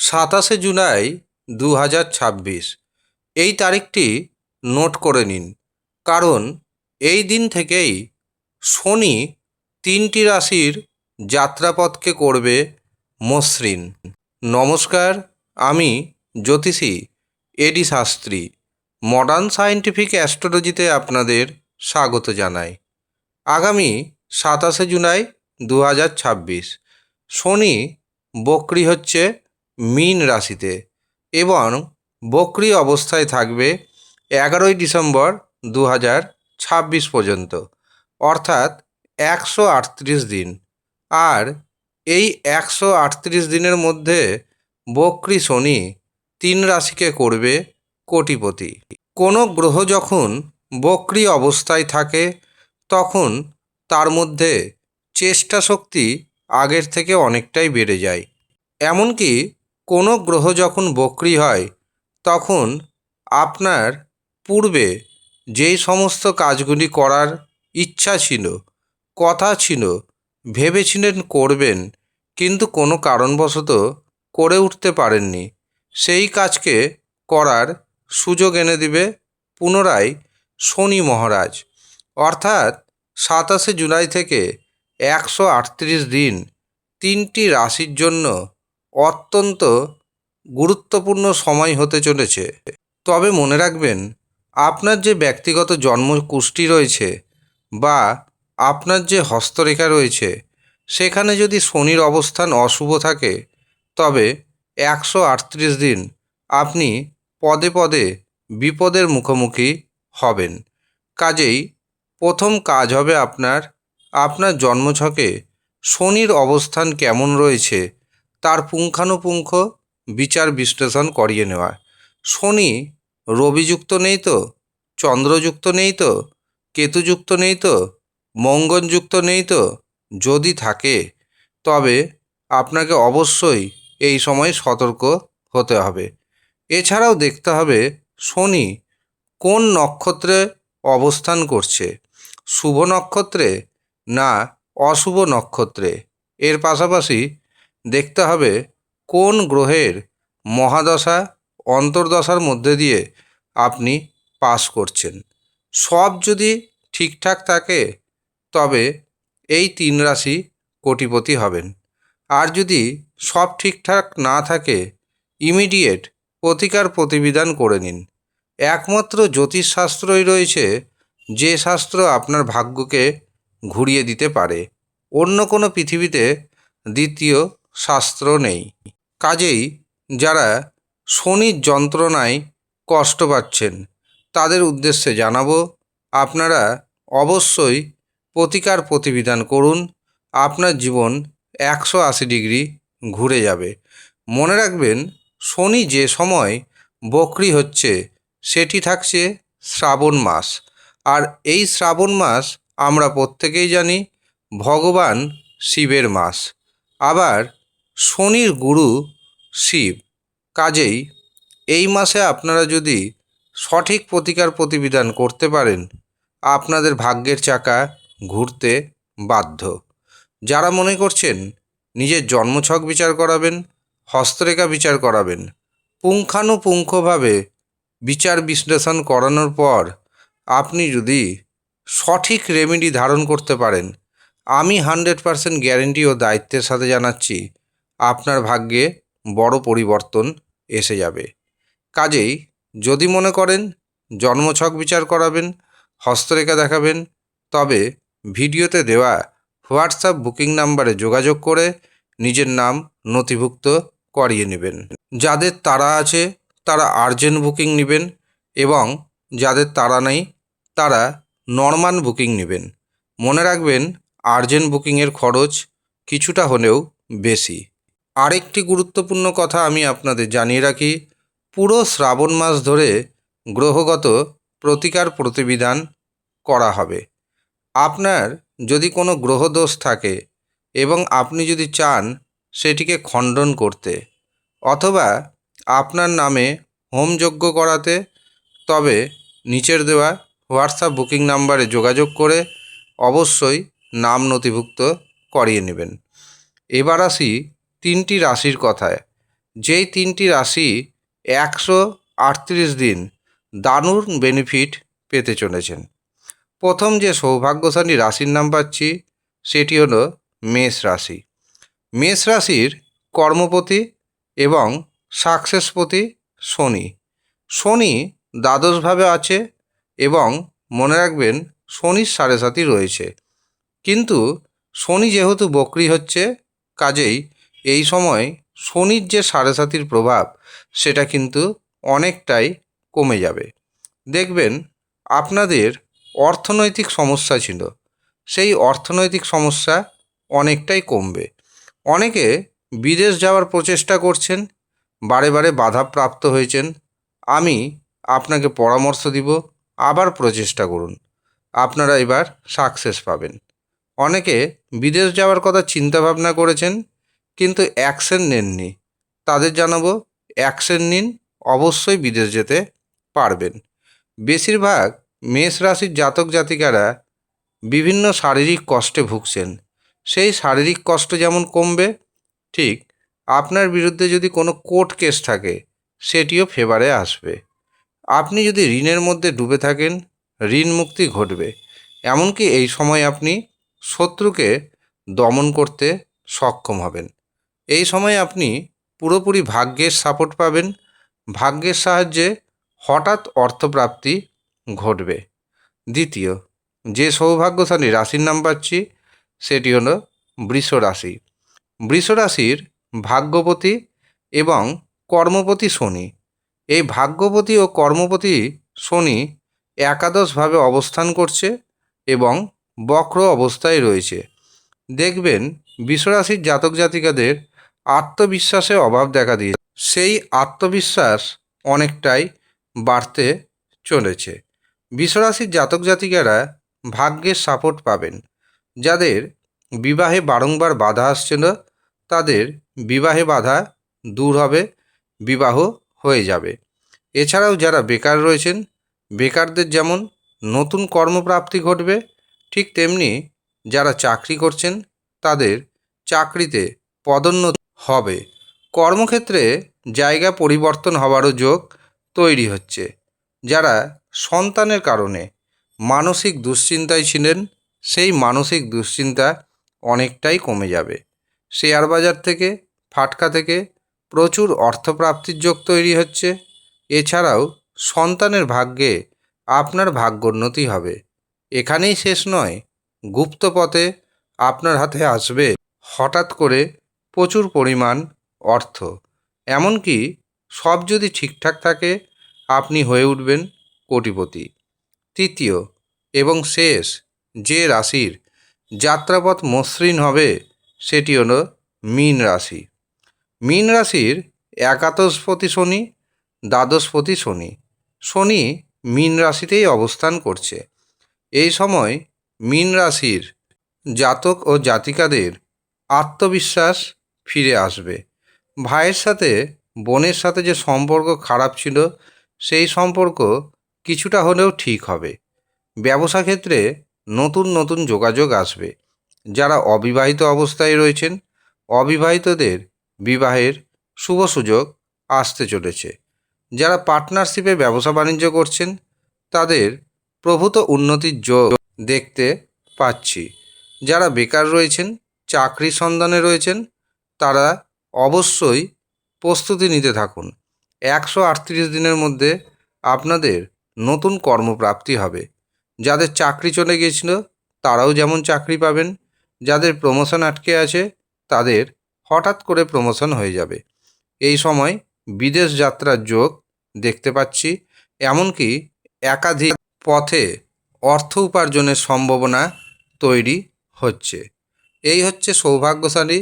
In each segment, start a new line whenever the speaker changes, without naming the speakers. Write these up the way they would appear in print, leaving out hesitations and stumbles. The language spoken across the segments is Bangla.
27 জুলাই 2026 এই তারিখটি নোট করে নিন, কারণ এই দিন থেকেই শনি 3টি রাশির যাত্রাপথকে করবে মসৃণ। নমস্কার, আমি জ্যোতিষী এডি শাস্ত্রী মডার্ন সায়েন্টিফিক অ্যাস্ট্রোলজিতে আপনাদের স্বাগত জানাই। আগামী 27 জুলাই 2026 শনি বক্রী হচ্ছে মীন রাশিতে এবং বক্রী অবস্থায় থাকবে 11 ডিসেম্বর 2026 পর্যন্ত, অর্থাৎ 138 দিন। আর এই 138 দিনের মধ্যে বক্রী শনি 3 রাশিকে করবে কোটিপতি। কোনো গ্রহ যখন বক্রী অবস্থায় থাকে তখন তার মধ্যে চেষ্টা শক্তি আগের থেকে অনেকটাই বেড়ে যায়। এমনকি কোনো গ্রহ যখন বক্রী হয় তখন আপনার পূর্বে যেই সমস্ত কাজগুলি করার ইচ্ছা ছিল, কথা ছিল, ভেবেছিলেন করবেন, কিন্তু কোনো কারণবশত করে উঠতে পারেননি, সেই কাজকে করার সুযোগ এনে দিবে পুনরায় শনি মহারাজ। অর্থাৎ 27 জুলাই থেকে 138 দিন 3টি রাশির জন্য অত্যন্ত গুরুত্বপূর্ণ সময় হতে চলেছে। তবে মনে রাখবেন, আপনার যে ব্যক্তিগত জন্ম কুষ্টি রয়েছে বা আপনার যে হস্তরেখা রয়েছে সেখানে যদি শনির অবস্থান অশুভ থাকে তবে 138 দিন আপনি পদে পদে বিপদের মুখোমুখি হবেন। কাজেই প্রথম কাজ হবে আপনার জন্মছকে শনির অবস্থান কেমন রয়েছে তার পুঙ্খানুপুঙ্খ বিচার বিশ্লেষণ করিয়ে নেওয়া। শনি রবিযুক্ত নেই তো, চন্দ্রযুক্ত নেই তো, কেতুযুক্ত নেই তো, মঙ্গলযুক্ত নেই তো? যদি থাকে তবে আপনাকে অবশ্যই এই সময় সতর্ক হতে হবে। এছাড়াও দেখতে হবে শনি কোন নক্ষত্রে অবস্থান করছে, শুভ নক্ষত্রে না অশুভ নক্ষত্রে। এর পাশাপাশি দেখতে হবে কোন গ্রহের মহাদশা অন্তর্দশার মধ্যে দিয়ে আপনি পাস করছেন। সব যদি ঠিকঠাক থাকে তবে এই 3 রাশি কোটিপতি হবেন। আর যদি সব ঠিকঠাক না থাকে ইমিডিয়েট প্রতিকার প্রতিবিধান করে নিন। একমাত্র জ্যোতিষশাস্ত্রই রয়েছে যে শাস্ত্র আপনার ভাগ্যকে ঘুরিয়ে দিতে পারে। অন্য কোনো পৃথিবীতে দ্বিতীয় শাস্ত্র নেই। কাজেই যারা শনির যন্ত্রণায় কষ্ট পাচ্ছেন তাদের উদ্দেশ্যে জানাবো, আপনারা অবশ্যই প্রতিকার প্রতিবিধান করুন। আপনার জীবন 180 ডিগ্রি ঘুরে যাবে। মনে রাখবেন, শনি যে সময় বক্রী হচ্ছে সেটি থাকছে শ্রাবণ মাস। আর এই শ্রাবণ মাস আমরা প্রত্যেকেই জানি ভগবান শিবের মাস। আবার শনির গুরু শিব। কাজেই এই মাসে আপনারা যদি সঠিক প্রতিকার প্রতিবিধান করতে পারেন আপনাদের ভাগ্যের চাকা ঘুরতে বাধ্য। যারা মনে করছেন নিজের জন্মছক বিচার করাবেন, হস্তরেখা বিচার করাবেন, পুঙ্খানুপুঙ্খভাবে বিচার বিশ্লেষণ করানোর পর আপনি যদি সঠিক রেমেডি ধারণ করতে পারেন, আমি 100% গ্যারেন্টি ও দায়িত্বের সাথে জানাচ্ছি আপনার ভাগ্যে বড় পরিবর্তন এসে যাবে। কাজেই যদি মনে করেন জন্মছক বিচার করাবেন, হস্তরেখা দেখাবেন, তবে ভিডিওতে দেওয়া হোয়াটসঅ্যাপ বুকিং নাম্বারে যোগাযোগ করে নিজের নাম নথিভুক্ত করিয়ে নেবেন। যাদের তাড়া আছে তারা আর্জেন্ট বুকিং নেবেন এবং যাদের তাড়া নেই তারা নর্মাল বুকিং নেবেন। মনে রাখবেন, আর্জেন্ট বুকিংয়ের খরচ কিছুটা হলেও বেশি। আরেকটি গুরুত্বপূর্ণ কথা আমি আপনাদের জানিয়ে রাখি, পুরো শ্রাবণ মাস ধরে গ্রহগত প্রতিকার প্রতিবিধান করা হবে। আপনার যদি কোনো গ্রহদোষ থাকে এবং আপনি যদি চান সেটিকে খণ্ডন করতে অথবা আপনার নামে হোমযজ্ঞ করাতে, তবে নিচের দেওয়া হোয়াটসঅ্যাপ বুকিং নাম্বারে যোগাযোগ করে অবশ্যই নাম নথিভুক্ত করিয়ে নেবেন। এবার আসি 3টি রাশির কথায়। যেই 3টি রাশি 138 দিন দারুণ বেনিফিট পেতে চলেছেন। প্রথম যে সৌভাগ্যশালী রাশির নাম পাচ্ছি সেটি হলো মেষ রাশি। মেষ রাশির কর্মপতি এবং সাকসেসপতি শনি। শনি দ্বাদশভাবে আছে এবং মনে রাখবেন শনির 7.5 রয়েছে, কিন্তু শনি যেহেতু বক্রি হচ্ছে, কাজেই এই সময় শনির যে 7.5 প্রভাব সেটা কিন্তু অনেকটাই কমে যাবে। দেখবেন আপনাদের অর্থনৈতিক সমস্যা ছিল, সেই অর্থনৈতিক সমস্যা অনেকটাই কমবে। অনেকে বিদেশ যাওয়ার প্রচেষ্টা করছেন, বারে বারে বাধাপ্রাপ্ত হয়েছেন। আমি আপনাকে পরামর্শ দিব, আবার প্রচেষ্টা করুন, আপনারা এবার সাকসেস পাবেন। অনেকে বিদেশ যাওয়ার কথা চিন্তাভাবনা করেছেন কিন্তু অ্যাকশন নেননি, তাদের জানাবো অ্যাকশন নিন, অবশ্যই বিদেশ যেতে পারবেন। বেশিরভাগ মেষ রাশির জাতক জাতিকারা বিভিন্ন শারীরিক কষ্টে ভুগছেন। সেই শারীরিক কষ্ট যেমন কমবে, ঠিক আপনার বিরুদ্ধে যদি কোনো কোর্ট কেস থাকে সেটিও ফেভারে আসবে। আপনি যদি ঋণের মধ্যে ডুবে থাকেন, ঋণ মুক্তি ঘটবে। এমনকি এই সময় আপনি শত্রুকে দমন করতে সক্ষম হবেন। এই সময় আপনি পুরোপুরি ভাগ্যের সাপোর্ট পাবেন। ভাগ্যের সাহায্যে হঠাৎ অর্থপ্রাপ্তি ঘটবে। দ্বিতীয় যে সৌভাগ্যশালী রাশির নাম পাচ্ছি সেটি হলো বৃষ রাশি। বৃষ রাশির ভাগ্যপতি এবং কর্মপতি শনি। এই ভাগ্যপতি ও কর্মপতি শনি একাদশভাবে অবস্থান করছে এবং বক্র অবস্থায় রয়েছে। দেখবেন বৃষরাশির জাতক জাতিকাদের আত্মবিশ্বাসের অভাব দেখা দিয়েছে, সেই আত্মবিশ্বাস অনেকটাই বাড়তে চলেছে। বৃষরাশির জাতক জাতিকারা ভাগ্যের সাপোর্ট পাবেন। যাদের বিবাহে বারংবার বাধা আসছিল তাদের বিবাহে বাধা দূর হবে, বিবাহ হয়ে যাবে। এছাড়াও যারা বেকার রয়েছেন, বেকারদের যেমন নতুন কর্মপ্রাপ্তি ঘটবে, ঠিক তেমনি যারা চাকরি করছেন তাদের চাকরিতে পদোন্নতি হবে। কর্মক্ষেত্রে জায়গা পরিবর্তন হওয়ারও যোগ তৈরি হচ্ছে। যারা সন্তানের কারণে মানসিক দুশ্চিন্তায় ছিলেন, সেই মানসিক দুশ্চিন্তা অনেকটাই কমে যাবে। শেয়ার বাজার থেকে, ফাটকা থেকে প্রচুর অর্থপ্রাপ্তির যোগ তৈরি হচ্ছে। এছাড়াও সন্তানের ভাগ্যে আপনার ভাগ্যোন্নতি হবে। এখানেই শেষ নয়, গুপ্ত পথে আপনার হাতে আসবে হঠাৎ করে প্রচুর পরিমাণ অর্থ। এমনকি সব যদি ঠিকঠাক থাকে আপনি হয়ে উঠবেন কোটিপতি। তৃতীয় এবং শেষ যে রাশির যাত্রাপথ মসৃণ হবে সেটি হলো মীন রাশি। মীন রাশির একাদশপতি শনি, দ্বাদশপতি শনি। শনি মীন রাশিতেই অবস্থান করছে। এই সময় মীন রাশির জাতক ও জাতিকাদের আত্মবিশ্বাস ফিরে আসবে। ভাইয়ের সাথে বোনের সাথে যে সম্পর্ক খারাপ ছিল সেই সম্পর্ক কিছুটা হলেও ঠিক হবে। ব্যবসা ক্ষেত্রে নতুন নতুন যোগাযোগ আসবে। যারা অবিবাহিত অবস্থায় রয়েছেন, অবিবাহিতদের বিবাহের শুভ সুযোগ আসতে চলেছে। যারা পার্টনারশিপে ব্যবসা বাণিজ্য করছেন তাদের প্রভূত উন্নতির যোগ দেখতে পাচ্ছি। যারা বেকার রয়েছেন, চাকরি সন্ধানে রয়েছেন, তারা অবশ্যই প্রস্তুতি নিতে থাকুন। 138 দিনের মধ্যে আপনাদের নতুন কর্মপ্রাপ্তি হবে। যাদের চাকরি চলে গিয়েছিল তারাও যেমন চাকরি পাবেন, যাদের প্রমোশন আটকে আছে তাদের হঠাৎ করে প্রমোশন হয়ে যাবে। এই সময় বিদেশ যাত্রার যোগ দেখতে পাচ্ছি। এমনকি একাধিক পথে অর্থ উপার্জনের সম্ভাবনা তৈরি হচ্ছে। এই হচ্ছে সৌভাগ্যশালী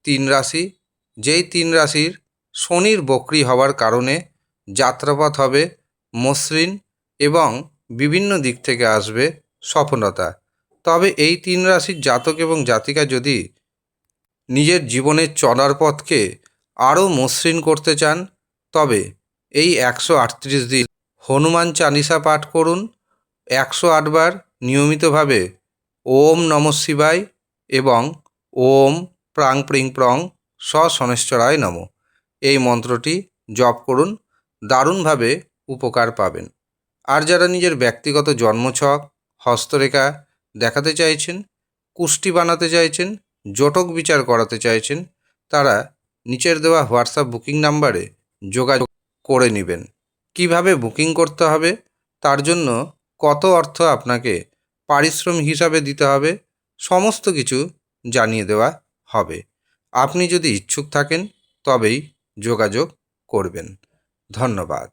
3 রাশি। যেই 3 রাশির শনির বক্রি হওয়ার কারণে যাত্রাপথ হবে মসৃণ এবং বিভিন্ন দিক থেকে আসবে সফলতা। তবে এই 3 রাশির জাতক এবং জাতিকা যদি নিজের জীবনের চলার পথকে আরও মসৃণ করতে চান তবে এই 138 দিন হনুমান চালিসা পাঠ করুন 108 বার নিয়মিতভাবে। ওম নমঃ শিবায় এবং ওম প্রাং প্রিং প্রং স শনেশ্বরায় নমঃ। এই মন্ত্রটি জপ করুন, দারুণভাবে উপকার পাবেন। আর যারা নিজের ব্যক্তিগত জন্মছক, হস্তরেখা দেখাতে চাইছেন, কুষ্টি বানাতে চাইছেন, জটক বিচার করাতে চাইছেন, তারা নিচের দেওয়া হোয়াটসঅ্যাপ বুকিং নাম্বারে যোগাযোগ করে নেবেন। কিভাবে বুকিং করতে হবে, তার জন্য কত অর্থ আপনাকে পারিশ্রমিক হিসাবে দিতে হবে, সমস্ত কিছু জানিয়ে দেওয়া হবে। আপনি যদি ইচ্ছুক থাকেন তবেই যোগাযোগ করবেন। ধন্যবাদ।